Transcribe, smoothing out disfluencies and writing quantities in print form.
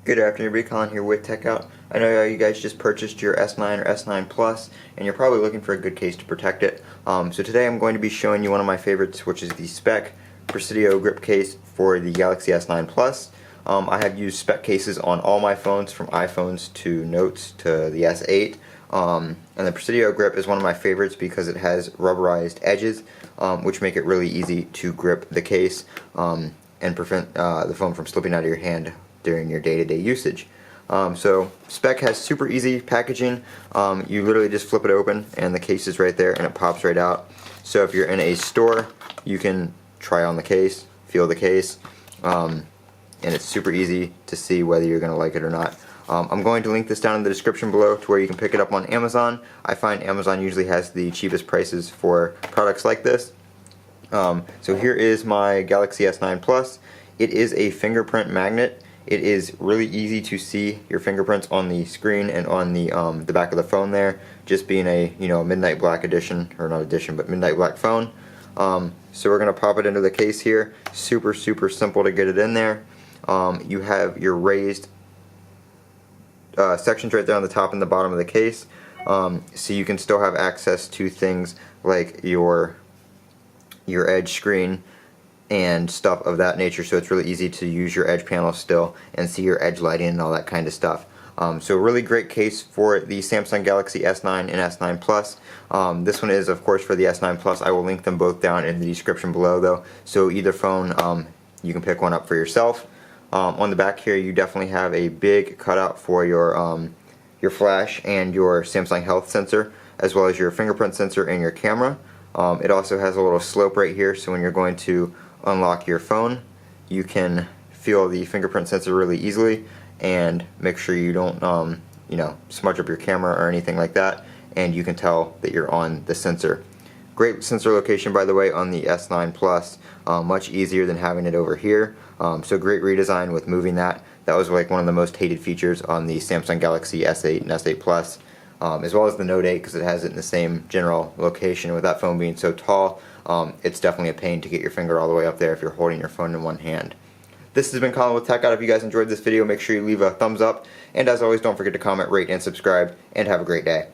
Good afternoon, everybody. Colin here with Techout. I know you guys just purchased your S9 or S9 Plus, and you're probably looking for a good case to protect it. So today I'm going to be showing you one of my favorites, which is the Speck Presidio grip case for the Galaxy S9 Plus. I have used Speck cases on all my phones, from iPhones to Notes to the S8. And the Presidio grip is one of my favorites because it has rubberized edges, which make it really easy to grip the case and prevent the phone from slipping out of your hand during your day-to-day usage. So Speck has super easy packaging. You literally just flip it open and the case is right there and it pops right out. So if you're in a store, you can try on the case, feel the case, and it's super easy to see whether you're going to like it or not. I'm going to link this down in the description below to where you can pick it up on Amazon. I find Amazon usually has the cheapest prices for products like this. So here is my Galaxy S9 Plus. It is a fingerprint magnet. It is really easy to see your fingerprints on the screen and on the back of the phone there, just being a midnight black edition, or not edition, but midnight black phone. So we're going to pop it into the case here. Super simple to get it in there. You have your raised sections right there on the top and the bottom of the case, so you can still have access to things like your edge screen and stuff of that nature, so it's really easy to use your edge panel still and see your edge lighting and all that kind of stuff. So really great case for the Samsung Galaxy S9 and S9 Plus. This one is of course for the S9 Plus. I will link them both down in the description below though, so either phone you can pick one up for yourself. On the back here you definitely have a big cutout for your flash and your Samsung Health sensor, as well as your fingerprint sensor and your camera. It also has a little slope right here, so when you're going to unlock your phone, you can feel the fingerprint sensor really easily and make sure you don't smudge up your camera or anything like that, and you can tell that you're on the sensor. Great sensor location, by the way, on the S9 Plus, much easier than having it over here. So great redesign with moving that. That was like one of the most hated features on the Samsung Galaxy S8 and S8 Plus, as well as the Note 8, because it has it in the same general location. With that phone being so tall, it's definitely a pain to get your finger all the way up there if you're holding your phone in one hand. This has been Colin with Techout. If you guys enjoyed this video, make sure you leave a thumbs up, and as always, don't forget to comment, rate, and subscribe, and have a great day.